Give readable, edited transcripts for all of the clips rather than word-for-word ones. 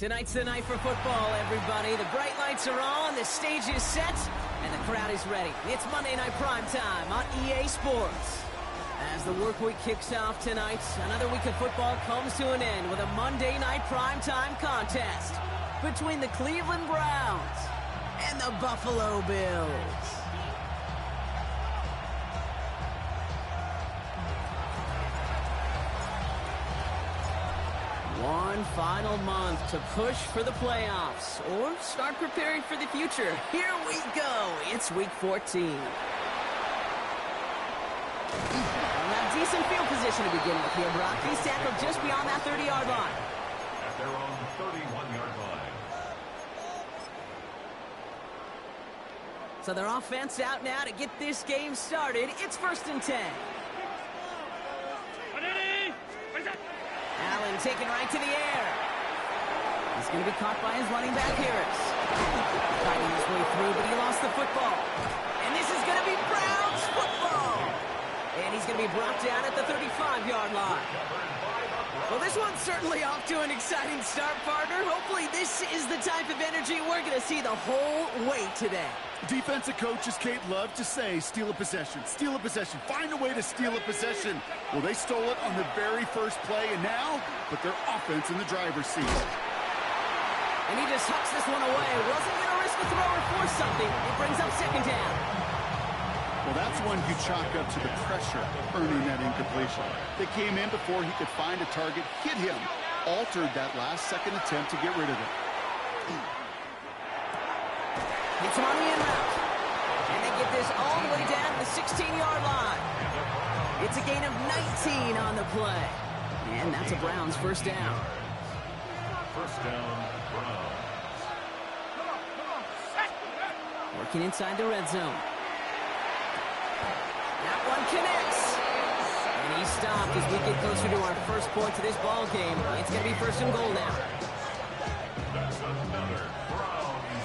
Tonight's the night for football, everybody. The bright lights are on, the stage is set, and the crowd is ready. It's Monday Night Prime Time on EA Sports. As the work week kicks off tonight, another week of football comes to an end with a Monday Night Prime Time contest between the Cleveland Browns and the Buffalo Bills. One final month to push for the playoffs or start preparing for the future. Here we go. It's week 14. Now, decent field position to begin with here, Brock. He's tackled just beyond that 30-yard line. At their own 31-yard line. So their offense out now to get this game started. It's 1st and 10. Allen taken right to the air. He's going to be caught by his running back, Harris. Fighting his way through, but he lost the football. And this is going to be Browns football. And he's going to be brought down at the 35-yard line. Well, this one's certainly off to an exciting start, partner. Hopefully this is the type of energy we're going to see the whole way today. Defensive coaches, Kate, love to say, steal a possession, find a way to steal a possession. Well, they stole it on the very first play, and now put their offense in the driver's seat. And he just hucks this one away. Wasn't going to risk a throw or force something. It brings up 2nd down. Well, that's one you chalk up to the pressure, earning that incompletion. They came in before he could find a target, hit him, altered that last-second attempt to get rid of it. It's on the end route. And they get this all the way down to the 16-yard line. It's a gain of 19 on the play. And that's a Browns 1st down. 1st down, Browns. Working inside the red zone. That one connects. And he stopped as we get closer to our first point to this ball game. It's going to be 1st and goal now. That's another Browns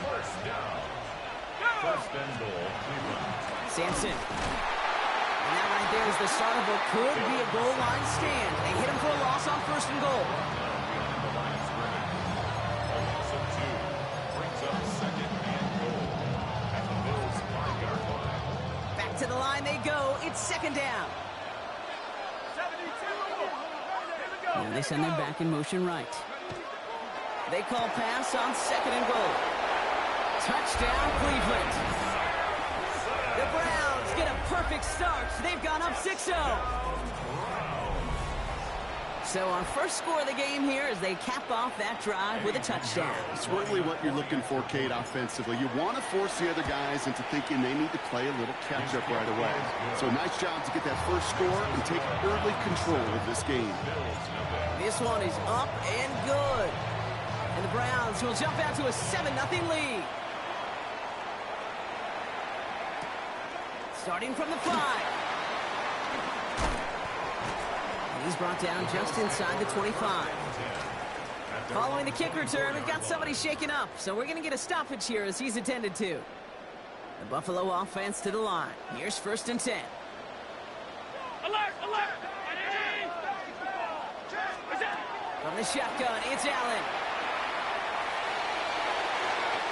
1st down. 1st and goal, Cleveland. Sampson. And that right there is the start of what could be a goal line stand. They hit him for a loss on 1st and goal. The line of scrimmage. A loss of 2 brings up 2nd and goal at the Bills' 5-yard line. Back to the line they go. It's 2nd down. Now they send their back in motion right. They call pass on 2nd and goal. Touchdown, Cleveland. The Browns get a perfect start. They've gone up 6-0. So our first score of the game here as they cap off that drive with a touchdown. It's really what you're looking for, Kate, offensively. You want to force the other guys into thinking they need to play a little catch-up right away. So nice job to get that first score and take early control of this game. This one is up and good. And the Browns will jump out to a 7-0 lead. Starting from the 5. And he's brought down just inside the 25. Following the kick return, we've got somebody shaken up, so we're going to get a stoppage here as he's attended to. The Buffalo offense to the line. Here's 1st and 10. Alert! Alert! From the shotgun, it's Allen.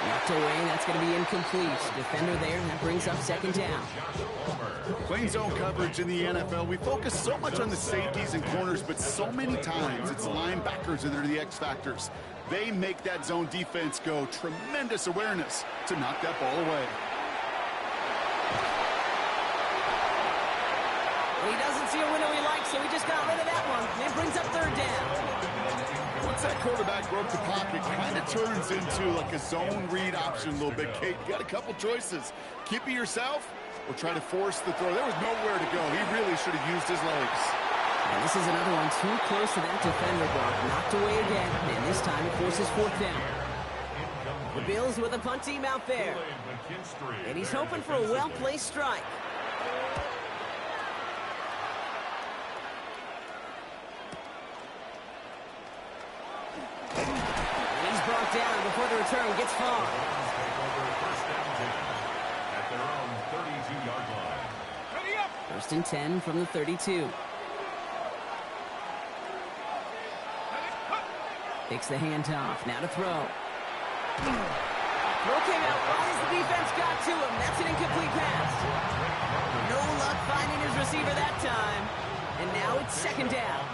Knocked away, that's going to be incomplete. Defender there, and that brings up 2nd down. Playing zone coverage in the NFL, we focus so much on the safeties and corners, but so many times it's linebackers that are the X factors. They make that zone defense go. Tremendous awareness to knock that ball away. Well, he doesn't see a window he likes, so he just got rid of that one. It brings up 3rd down. Once that quarterback broke the pocket, kind of turns into like a zone read option a little bit. Kate, you got a couple choices. Keep it yourself or try to force the throw. There was nowhere to go. He really should have used his legs. And this is another one too close to that defender block. Knocked away again, and this time it forces 4th down. The Bills with a punt team out there. And he's hoping for a well-placed strike. Brought down before the return gets far. At their own 32-yard line. 1st and 10 from the 32. Takes the handoff. Now to throw. Throw came out right as the defense got to him. That's an incomplete pass. No luck finding his receiver that time. And now it's second down.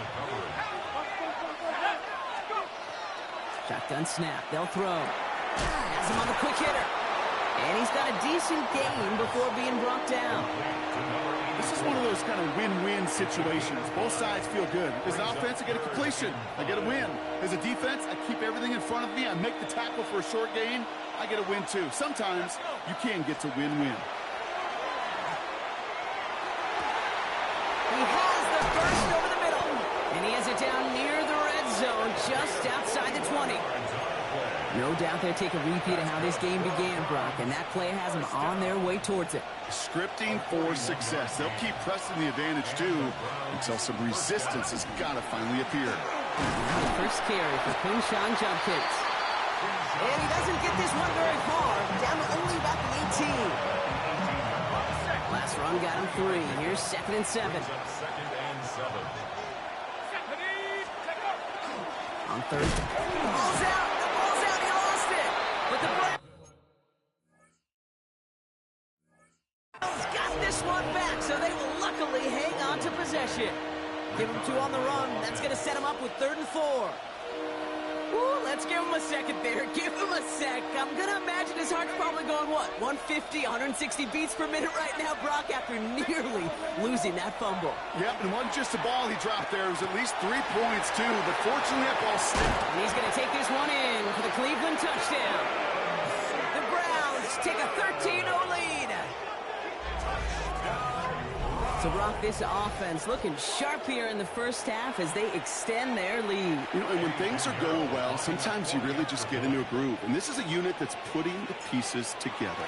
Shotgun snap. They'll throw. Has him on the quick hitter. And he's got a decent gain before being brought down. This is one of those kind of win-win situations. Both sides feel good. As an offense, I get a completion. I get a win. As a defense, I keep everything in front of me. I make the tackle for a short gain. I get a win, too. Sometimes you can get to win-win. He has the first over the middle. And he has it down near the red zone, just outside the 20. No doubt they'll take a repeat of how this game began, Brock, and that play has them on their way towards it. Scripting for success. They'll keep pressing the advantage, too, until some resistance has got to finally appear. Now the first carry for Kunshan jump kicks. And he doesn't get this one very far, down to only about the 18. Last run got him 3. Here's 2nd and 7. On 3rd. Ball's out. The ball's out. He lost it. But the Browns got this one back, so they will luckily hang on to possession. Give him 2 on the run. That's going to set him up with 3rd and 4. Ooh, let's give him a second there. Give him a sec. I'm going to imagine his heart's probably going, what, 150, 160 beats per minute right now, Brock, after nearly losing that fumble. Yep, and it wasn't just a ball he dropped there. It was at least 3 points, too, but fortunately that ball sticked. And he's going to take this one in for the Cleveland touchdown. The Browns take a 13-0 lead. So, Brock, this offense looking sharp here in the first half as they extend their lead. You know, and when things are going well, sometimes you really just get into a groove. And this is a unit that's putting the pieces together.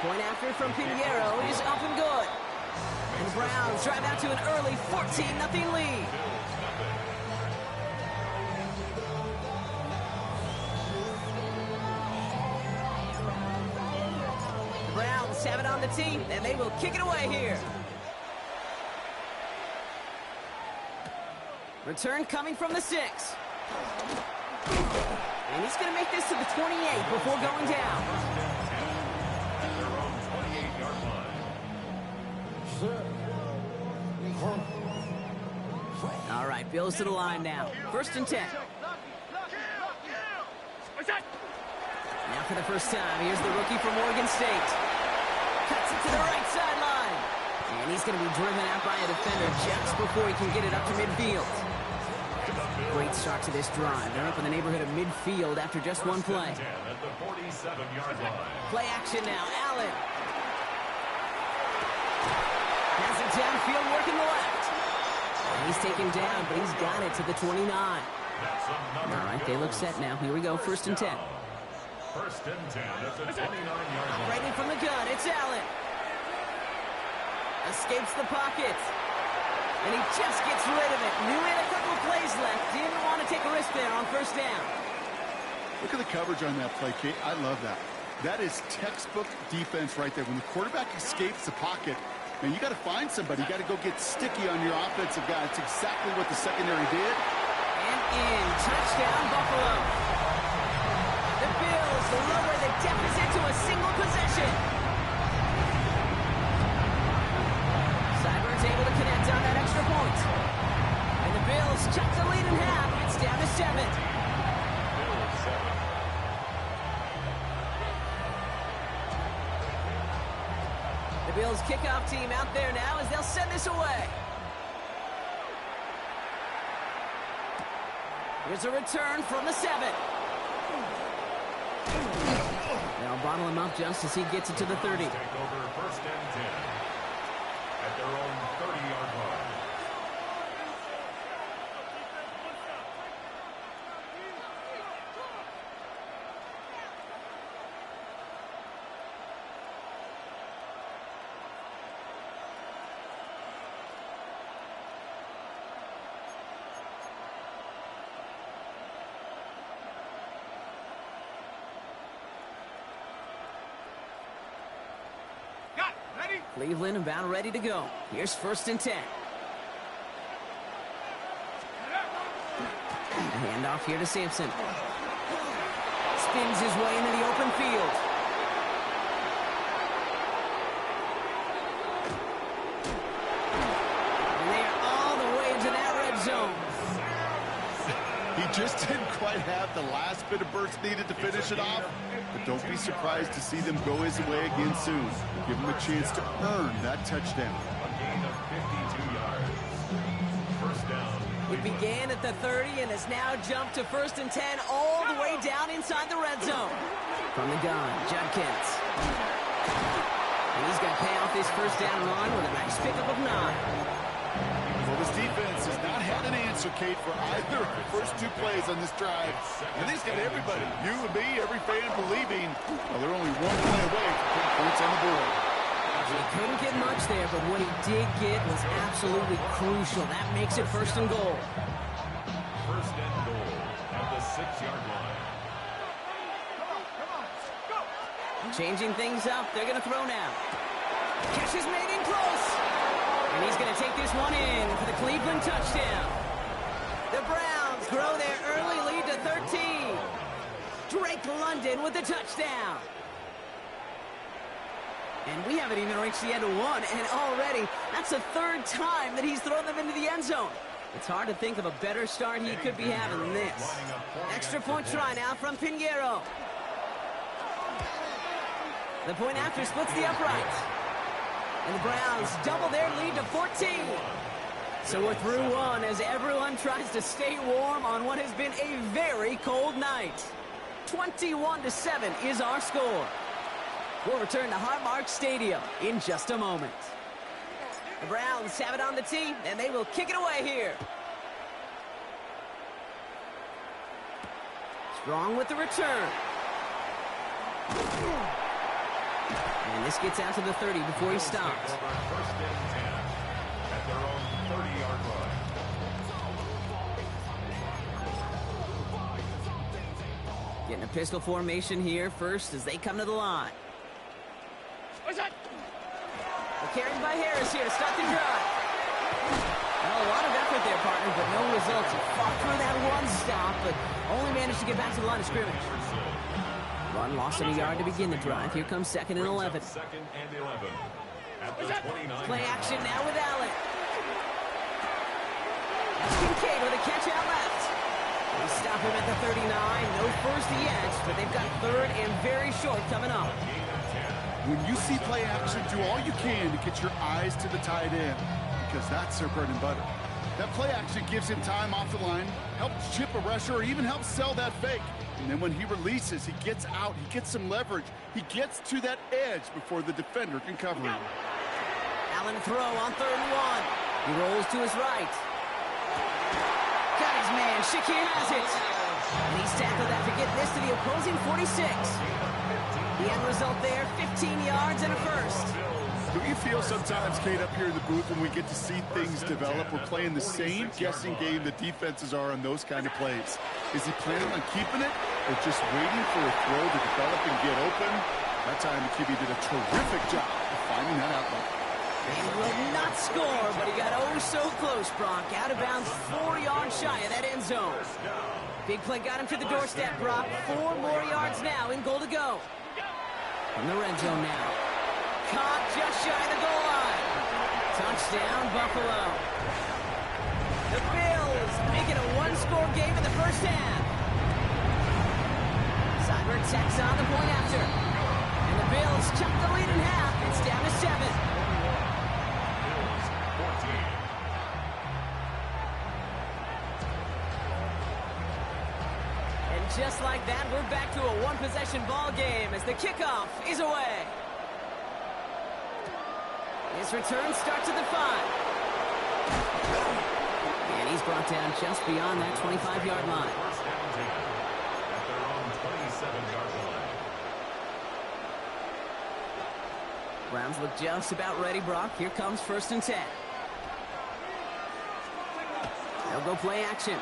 Point after from Pinheiro is up and good. And the Browns drive out to an early 14-0 lead. Browns have it on the team, and they will kick it away here. Return coming from the 6. And he's going to make this to the 28 before going down. All right, Bills to the line now. 1st and 10. Now for the first time, here's the rookie from Oregon State. Cuts it to the right sideline. And he's going to be driven out by a defender just before he can get it up to midfield. Great start to this drive. They're up in the neighborhood of midfield after just one play. Play action now. Allen. Has it downfield, working the left. And he's taken down, but he's got it to the 29. All right, they look set now. Here we go, 1st and 10. 1st and 10 at the 29-yard line. Operating from the gun, it's Allen. Escapes the pocket. And he just gets rid of it. Knew he had a couple of plays left. Didn't want to take a risk there on 1st down. Look at the coverage on that play, Kate. I love that. That is textbook defense right there. When the quarterback escapes the pocket, man, you got to find somebody. You got to go get sticky on your offensive guy. It's exactly what the secondary did. And in. Touchdown, Buffalo. The Bills lower the deficit to a single possession. Seibert's able to connect on that extra point. And the Bills cut the lead in half. It's down to 7. The Bills kickoff team out there now as they'll send this away. Here's a return from the 7. They'll bottle him up just as he gets it to the 30. Take over 1st and 10 at their own 30-yard line. Cleveland about ready to go. Here's 1st and 10. Hand off here to Sampson. Spins his way into the open field. And they are all the way into that red zone. He just didn't quite have the last bit of burst needed to finish it off. But don't be surprised to see them go his way again soon. Give him a chance to earn that touchdown. A gain of 52 yards. First down. It began at the 30 and has now jumped to 1st and 10 all the way down inside the red zone. From the gun, Judkins. And he's going to pay off his first down run with a nice pickup of 9. Well, this defense has not had an answer, Kate, for either of the first 2 plays on this drive. And they've got everybody, you and me, every fan believing, well, they're only 1 play away from putting points on the board. He couldn't get much there, but what he did get was absolutely crucial. That makes it 1st and goal. First and goal at the 6-yard line. Changing things up. They're going to throw now. Catch is made in close. And he's going to take this one in for the Cleveland touchdown. The Browns grow their early lead to 13. Drake London with the touchdown. And we haven't even reached the end of 1, and already that's the 3rd time that he's thrown them into the end zone. It's hard to think of a better start he could be having than this. Extra point try now from Pinheiro. The point after splits the upright. And the Browns double their lead to 14. So we're through 1 as everyone tries to stay warm on what has been a very cold night. 21-7 is our score. We'll return to Highmark Stadium in just a moment. The Browns have it on the tee, and they will kick it away here. Strong with the return. And this gets out to the 30 before he stops. First and 10 at their own 30-yard line. Getting a pistol formation here first as they come to the line. What's that? They're carried by Harris here to start the drive. Well, a lot of effort there, partner, but no results. He fought through that 1 stop, but only managed to get back to the line of scrimmage. Run lost in a yard to begin the drive. Here comes 2nd and 11. 2nd and 11 at the 29. Play action now with Allen. That's Kincaid with a catch out left. They stop him at the 39. No first yet, but they've got 3rd and very short coming up. When you see play action, do all you can to get your eyes to the tight end, because that's their bread and butter. That play action gives him time off the line, helps chip a rusher, or even helps sell that fake. And then when he releases, he gets out, he gets some leverage. He gets to that edge before the defender can cover him. Allen throw on 3rd and 1. He rolls to his right. Got his man. Shakir has it. And he's tackled after getting this to the opposing 46. The end result there, 15 yards and a first. Do you feel sometimes, Kate, up here in the booth when we get to see things develop? We're playing the same guessing game the defenses are on those kind of plays. Is he planning on keeping it or just waiting for a throw to develop and get open? That time the QB did a terrific job of finding that outlet. He will not score, but he got oh so close, Brock. Out of bounds 4 yards shy of that end zone. Big play got him to the doorstep, Brock. 4 more yards now in goal to go. From the red zone now. Caught just shy of the goal line. Touchdown, Buffalo. The Bills make it a 1-score game in the first half. Cyber tacks on the point after. And the Bills chop the lead in half. It's down to 7. Bills 14. And just like that, we're back to a 1-possession ball game as the kickoff is away. His return starts at the 5. And he's brought down just beyond that 25-yard line. First down 10 at their own 27-yard line. Browns look just about ready, Brock. Here comes 1st and 10. They'll go play action.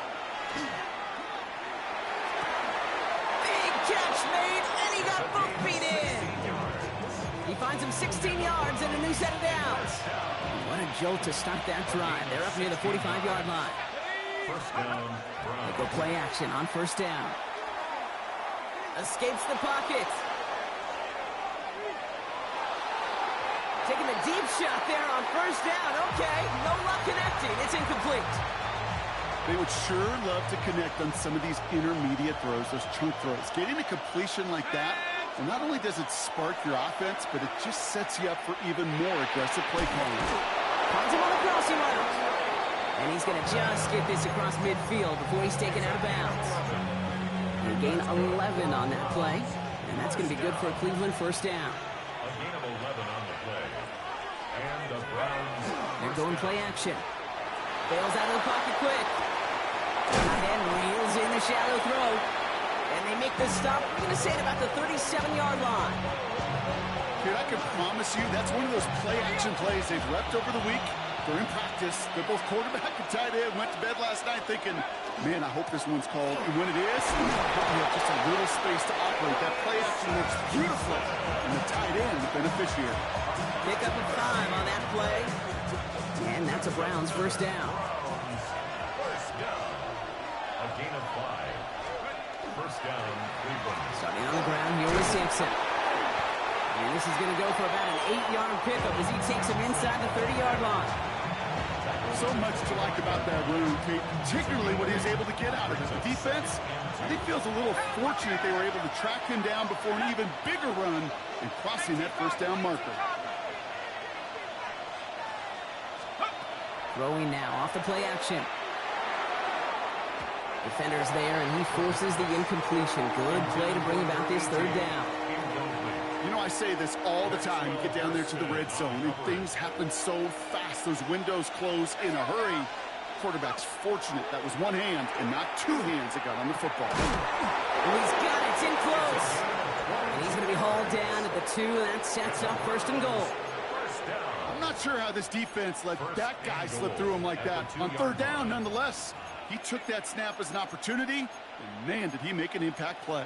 Big catch made, and he got both feet in. He finds him 16 yards and a new set of downs. What a jolt to start that drive. They're up near the 45-yard line. First down, They Browns. go play action on first down. Escapes the pocket. Taking a deep shot there on first down. Okay, no luck connecting. It's incomplete. They would sure love to connect on some of these intermediate throws, those chunk throws. Getting a completion like that, well, not only does it spark your offense, but it just sets you up for even more aggressive play calling. Finds him on the crossing route. And he's going to just get this across midfield before he's taken out of bounds. They gain 11 on that play, and that's going to be good for a Cleveland first down. A gain of 11 on the play. And the Browns. They're going play action. Bails out of the pocket quick. Tight end reels in the shallow throw. And they make the stop, I'm going to say, at about the 37-yard line. Dude, I can promise you that's one of those play-action plays they've repped over the week. They're in practice. They're both quarterback and tight end. Went to bed last night thinking, man, I hope this one's called. And when it is, you have just a little space to operate. That play action looks beautiful. And the tight end, the beneficiary. Pick up a 5 on that play. And that's a Browns first down. First down. A gain of 5. First down, Cleveland. Starting on the ground here with Simpson. And this is going to go for about an 8-yard pickup as he takes him inside the 30-yard line. So much to like about that run, Kate, particularly what he was able to get out of it. The defense, I think, feels a little fortunate they were able to track him down before an even bigger run and crossing that first down marker. Throwing now off the play action. Defender's there, and he forces the incompletion. Good play to bring about this third down. You know, I say this all the time. You get down there to the red zone, and things happen so fast. Those windows close in a hurry. Quarterback's fortunate that was one hand and not two hands that got on the football. And he's got it. It's in close. And he's going to be hauled down at the 2, and that sets up first and goal. I'm not sure how this defense let that guy slip through him like that. On third down, nonetheless, he took that snap as an opportunity, and man, did he make an impact play.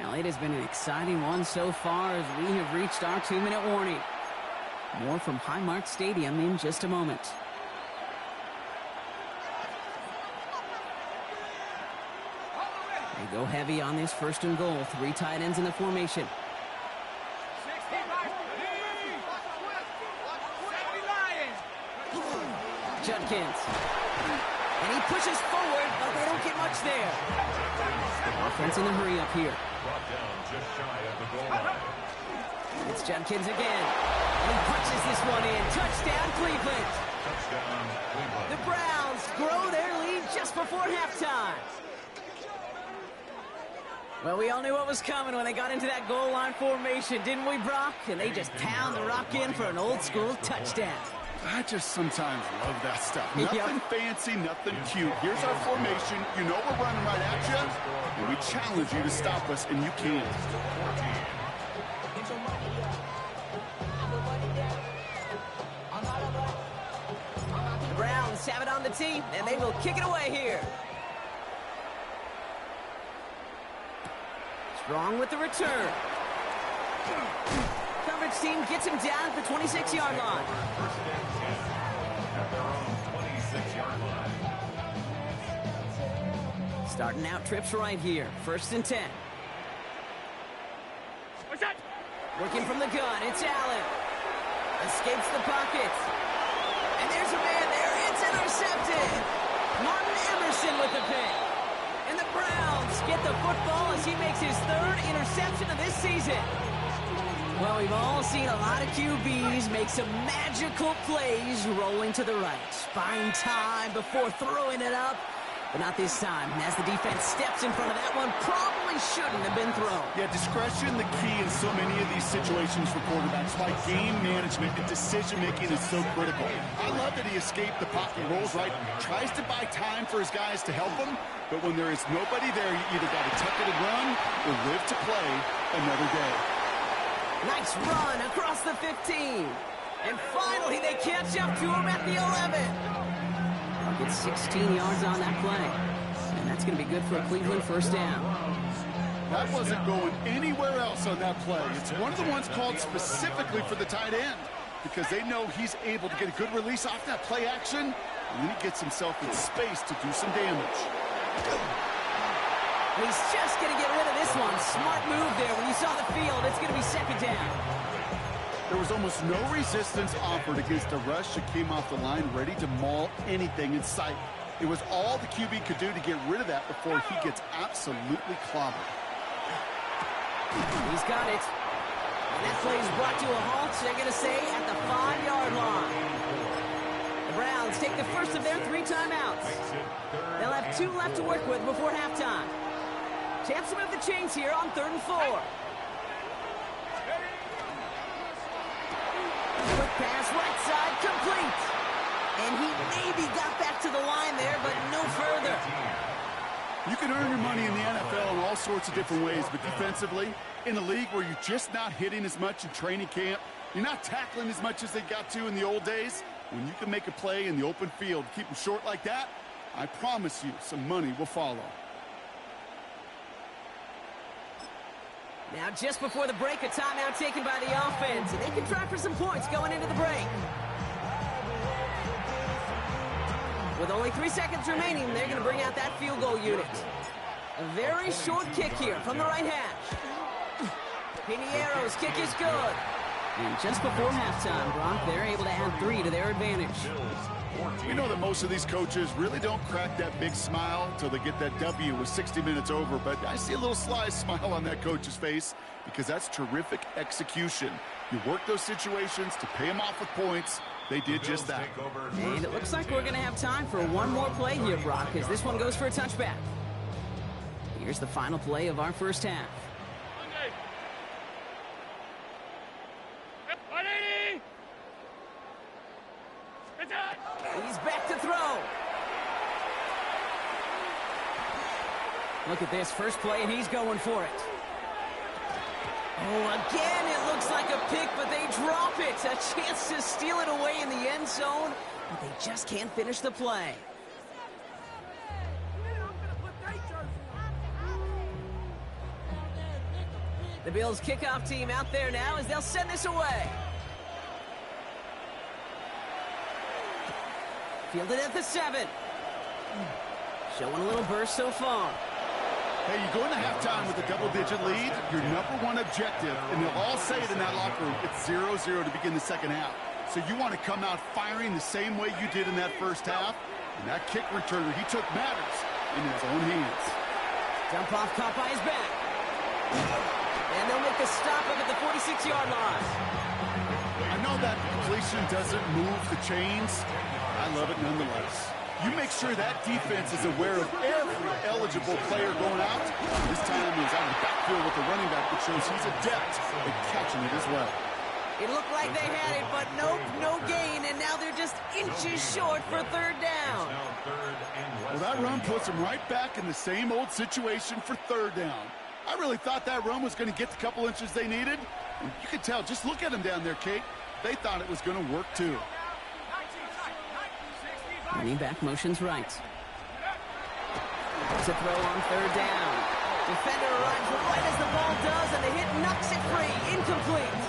Well, it has been an exciting one so far as we have reached our 2-minute warning. More from Highmark Stadium in just a moment. They go heavy on this first and goal. 3 tight ends in the formation. Judkins. And he pushes forward, but they don't get much there. Offense in the hurry up here. Brought down just shy of the goal line. It's Judkins again. And he punches this one in. Touchdown, Cleveland. Touchdown, Cleveland. The Browns grow their lead just before halftime. Well, we all knew what was coming when they got into that goal line formation, didn't we, Brock? And they just pound the rock in for an old-school touchdown. I just sometimes love that stuff. Nothing fancy, nothing cute. Here's our formation. You know we're running right at you, and we challenge you to stop us, and you can't. The Browns have it on the tee, and they will kick it away here. Strong with the return. Coverage team gets him down at the 26-yard line. First and 10 at their own 26-yard line. Starting out trips right here. First and 10. What's that? Working from the gun, it's Allen. Escapes the pocket. And there's a man there. It's intercepted. Martin Emerson with the pick. And the Browns get the football as he makes his 3rd interception of this season. Well, we've all seen a lot of QBs make some magical plays rolling to the right. Buying time before throwing it up. But not this time. And as the defense steps in front of that one, probably shouldn't have been thrown. Yeah, discretion, the key in so many of these situations for quarterbacks. Like game management and decision-making is so critical. I love that he escaped the pocket, rolls right, tries to buy time for his guys to help him. But when there is nobody there, you either got to tuck it and run or live to play another day. Nice run across the 15. And finally, they catch up to him at the 11. They'll get 16 yards on that play. And that's going to be good for a Cleveland first down. That wasn't going anywhere else on that play. It's one of the ones called specifically for the tight end. because they know he's able to get a good release off that play action, and then he gets himself in space to do some damage. He's just going to get rid of this one. Smart move there. When you saw the field, it's going to be second down. There was almost no resistance offered against a rush that came off the line ready to maul anything in sight. It was all the QB could do to get rid of that before he gets absolutely clobbered. He's got it. And that play is brought to a halt, they're going to say, at the 5-yard line. The Browns take the first of their 3 timeouts. They'll have 2 left to work with before halftime. Chance to move the chains here on 3rd and 4. Quick pass, right side, complete. And he maybe got back to the line there, but no further. You can earn your money in the NFL in all sorts of different ways, but defensively, in a league where you're just not hitting as much in training camp, you're not tackling as much as they got to in the old days, when you can make a play in the open field, keep them short like that, I promise you some money will follow. Now, just before the break, a timeout taken by the offense, and they can try for some points going into the break. With only 3 seconds remaining, they're going to bring out that field goal unit. A very short kick here from the right hash. Piniero's kick is good. And just before halftime, Brock, they're able to add 3 to their advantage. We know that most of these coaches really don't crack that big smile until they get that W with 60 minutes over, but I see a little sly smile on that coach's face because that's terrific execution. You work those situations to pay them off with points. They did just that. And it looks like we're going to have time for one more play here, Brock, as this one goes for a touchback. Here's the final play of our first half. He's back to throw. Look at this first play, and he's going for it. Oh, again, it looks like a pick, but they drop it. A chance to steal it away in the end zone, but they just can't finish the play. The Bills' kickoff team out there now as they'll send this away. Fielded at the 7. Showing a little burst so far. Hey, you go into halftime with a double-digit lead, your #1 objective, and they'll all say it in that locker room, it's 0-0 to begin the second half. So you want to come out firing the same way you did in that first half, and that kick returner, he took matters in his own hands. Dump off caught by his back. And they'll make the stop up at the 46-yard line. I know that completion doesn't move the chains. I love it nonetheless. You make sure that defense is aware of every eligible player going out. This time he's out of the backfield with the running back, which shows he's adept at catching it as well. It looked like they had it, but nope, no gain, and now they're just inches short for 3rd down. Well, that run puts them right back in the same old situation for 3rd down. I really thought that run was going to get the couple inches they needed. And you could tell, just look at them down there, Kate. They thought it was going to work too. Running back motions right. To throw on 3rd down. Defender arrives right as the ball does, and the hit knocks it free. Incomplete.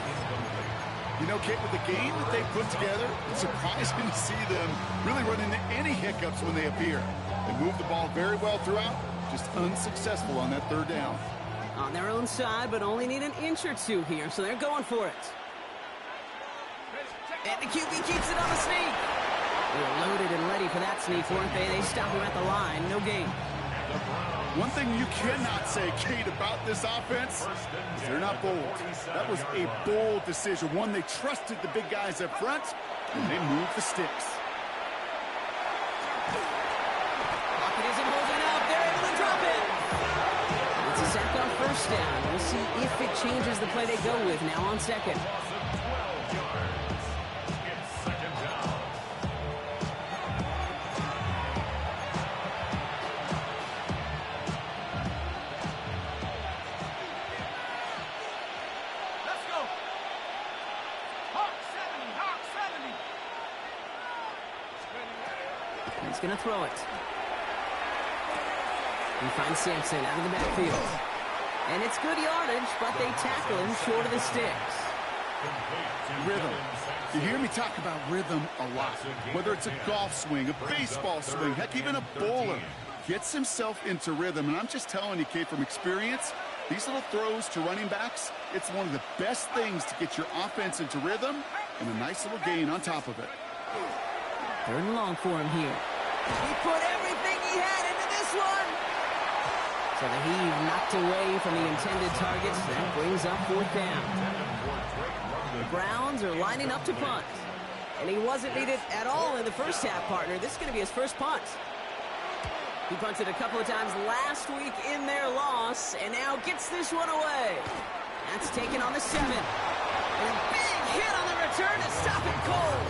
You know, Kate, with the game that they put together, it's surprising to see them really run into any hiccups when they appear. They move the ball very well throughout, just unsuccessful on that 3rd down. On their own side, but only need an inch or 2 here, so they're going for it. And the QB keeps it on the sneak. They were loaded and ready for that sneak, weren't they? They stop him at the line. No gain. One thing you cannot say, Kate, about this offense is they're not bold. That was a bold decision. One, they trusted the big guys up front, and they moved the sticks. Pocket isn't holding up. They're able to drop it. It's a sack on 1st down. We'll see if it changes the play they go with now on 2nd. He's going to throw it. He finds Sampson out of the backfield. And it's good yardage, but they tackle him short of the sticks. Rhythm. You hear me talk about rhythm a lot. Whether it's a golf swing, a baseball swing, heck, even a bowler gets himself into rhythm. And I'm just telling you, Kate, from experience, these little throws to running backs, it's one of the best things to get your offense into rhythm and a nice little gain on top of it. 3rd and long for him here. He put everything he had into this one. So the heave knocked away from the intended targets. That brings up 4th down. The Browns are lining up to punt. And he wasn't needed at all in the first half, partner. This is going to be his first punt. He punted a couple of times last week in their loss, and now gets this one away. That's taken on the 7. And a big hit on the return to stop it cold.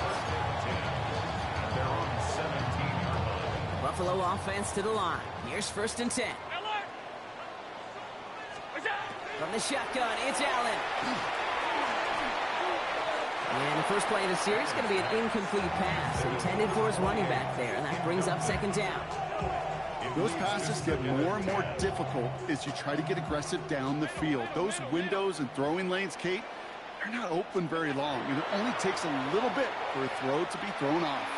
Buffalo offense to the line. Here's 1st and 10. From the shotgun, it's Allen. And the first play of the series is going to be an incomplete pass intended for his running back there. And that brings up 2nd down. Those passes get more and more difficult as you try to get aggressive down the field. Those windows and throwing lanes, Kate, they're not open very long. And it only takes a little bit for a throw to be thrown off.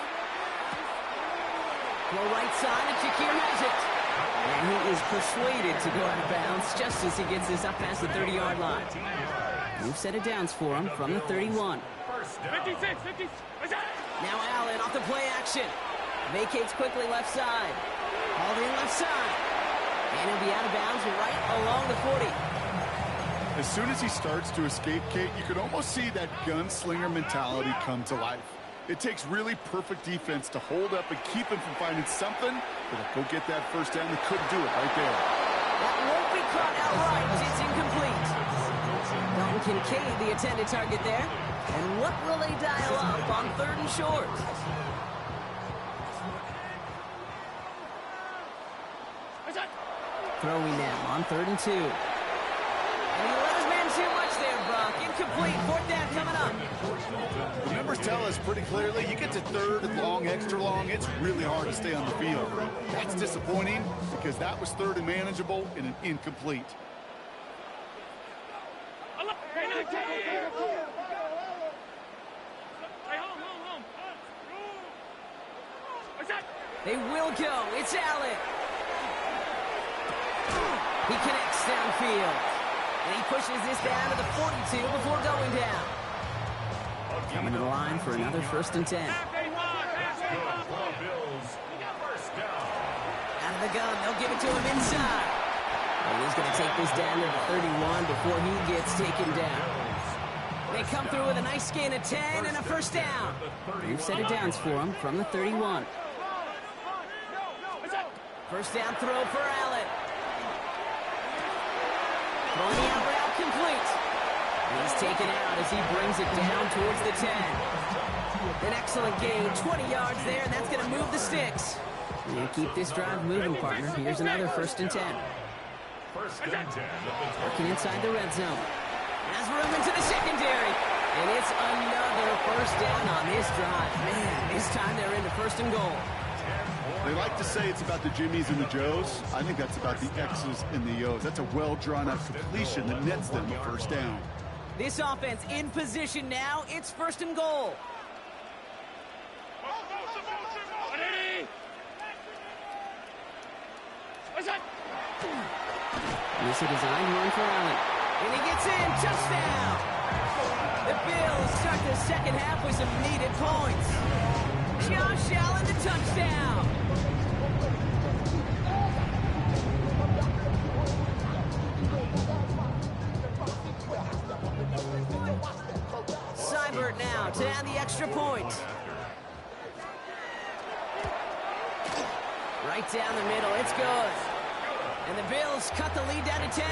Throw right side, and Shakir has it. And he is persuaded to go out of bounds just as he gets this up past the 30-yard line. Move set of downs for him from the 31. 56. Now Allen off the play action. Vacates quickly left side. Hauled in left side. And he'll be out of bounds right along the 40. As soon as he starts to escape, Kate, you can almost see that gunslinger mentality come to life. It takes really perfect defense to hold up and keep him from finding something that'll go get that first down. They couldn't do it right there. That won't be caught outright. It's incomplete. Dalton Kincaid, the intended target there. And what will they dial up on 3rd and short? Throwing now on 3rd and 2. And he let his man too much there, Brock. Incomplete. 4th down coming up. The numbers tell us pretty clearly, you get to 3rd and long, extra long, it's really hard to stay on the field. That's disappointing because that was 3rd and manageable and an incomplete. They will go. It's Allen. He connects downfield. And he pushes this down to the 42 before going down. Coming to the line for another 1st and 10. Out of the gun. They'll give it to him inside. And he's going to take this down to the 31 before he gets taken down. They come through with a nice gain of 10 and a 1st down. New set of downs for him from the 31. 1st down throw for Allen. Throwing the out route complete. He's taken out as he brings it down towards the 10. An excellent gain, 20 yards there, and that's going to move the sticks. And keep this drive moving, partner. Here's another 1st and 10. Working inside the red zone. Has room into the secondary. And it's another 1st down on this drive. Man, this time they're into 1st and goal. They like to say it's about the Jimmies and the Joes. I think that's about the X's and the O's. That's a well-drawn-out completion that nets them a 1st down. This offense in position now. It's 1st and goal. This is a designed run for Allen. And he gets in. Touchdown. The Bills start the 2nd half with some needed points. Josh Allen, the touchdown. Seibert now to add the extra point. Right down the middle, it's good. And the Bills cut the lead down to 10.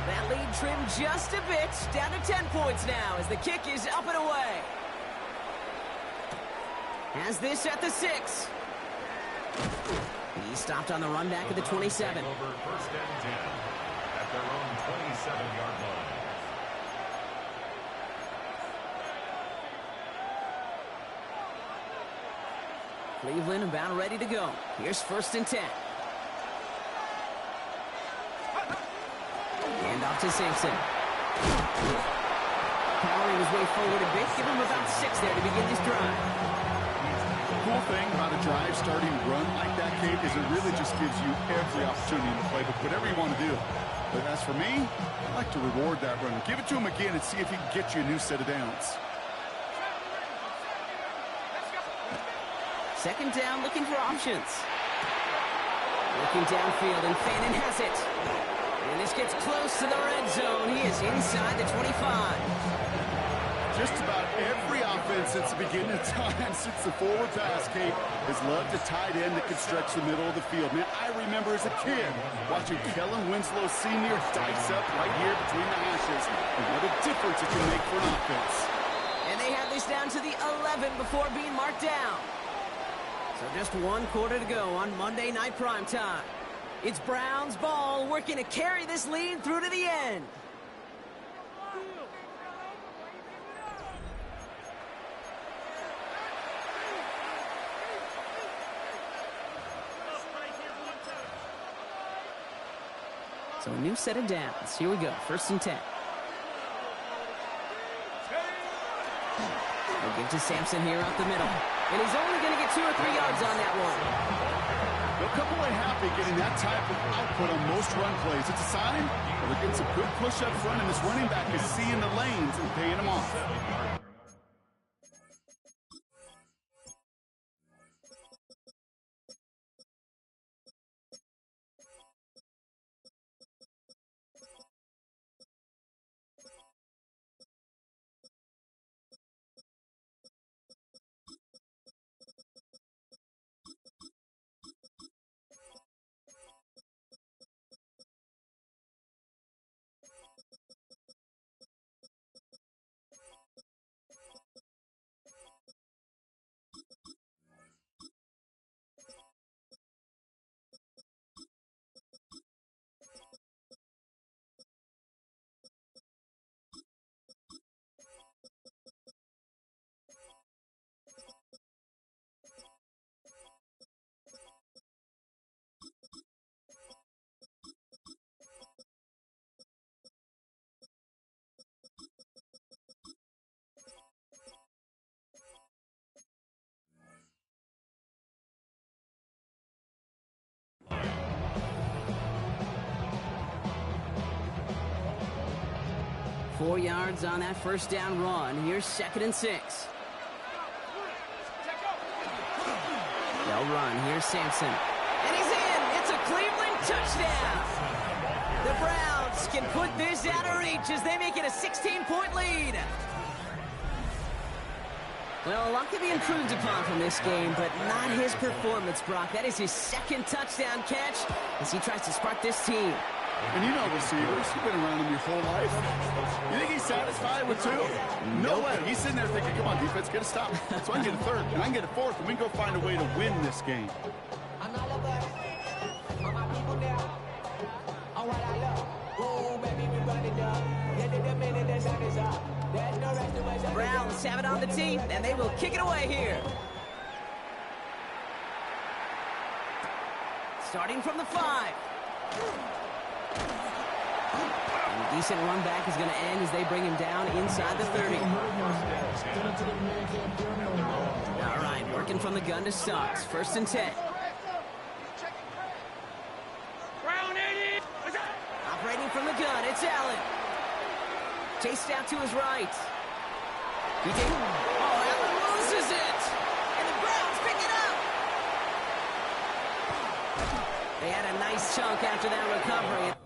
That lead trimmed just a bit, down to 10 points now as the kick is up and away. Has this at the 6. He stopped on the run back at the 27. Over 1st and 10 at their own 27-yard line. Cleveland about ready to go. Here's 1st and 10. And off to Sampson. Powering his way forward a bit. Give him about 6 there to begin this drive. Cool thing about a drive starting run like that, Kate, is it really just gives you every opportunity to play whatever you want to do. But as for me, I like to reward that runner. Give it to him again and see if he can get you a new set of downs. Second down, looking for options. Looking downfield, and Fannin has it. And this gets close to the red zone. He is inside the 25. Just about every offense since the beginning of time, since the forward pass, Kate, has loved a tight end that can stretch the middle of the field. Man, I remember as a kid watching Kellen Winslow Sr. dice up right here between the hashes. And what a difference it can make for an offense. And they have this down to the 11 before being marked down. So just 1 quarter to go on Monday Night Primetime. It's Browns ball, working to carry this lead through to the end. So a new set of downs. Here we go, 1st and 10. They'll give to Sampson here out the middle. And he's only going to get 2 or 3 yards on that one. They'll come away happy getting that type of output on most run plays. It's a sign that they're getting some good push up front, and this running back is seeing the lanes and paying them off. Four yards on that first down run. Here's 2nd and 6. They'll run. Here's Sampson. And he's in. It's a Cleveland touchdown. The Browns can put this out of reach as they make it a 16-point lead. Well, a lot can be improved upon from this game, but not his performance, Brock. That is his 2nd touchdown catch as he tries to spark this team. And you know receivers, you've been around them your whole life. You think he's satisfied with 2? No way. He's sitting there thinking, come on, defense, get a stop. So I can get a 3rd, and I can get a 4th, and we can go find a way to win this game. Browns have it on the tee, and they will kick it away here. Starting from the 5. And a decent run back is going to end as they bring him down inside the 30. All right, working from the gun to start. 1st and 10. Operating from the gun, it's Allen. Chased out to his right. Allen loses it. And the Browns pick it up. They had a nice chunk after that recovery.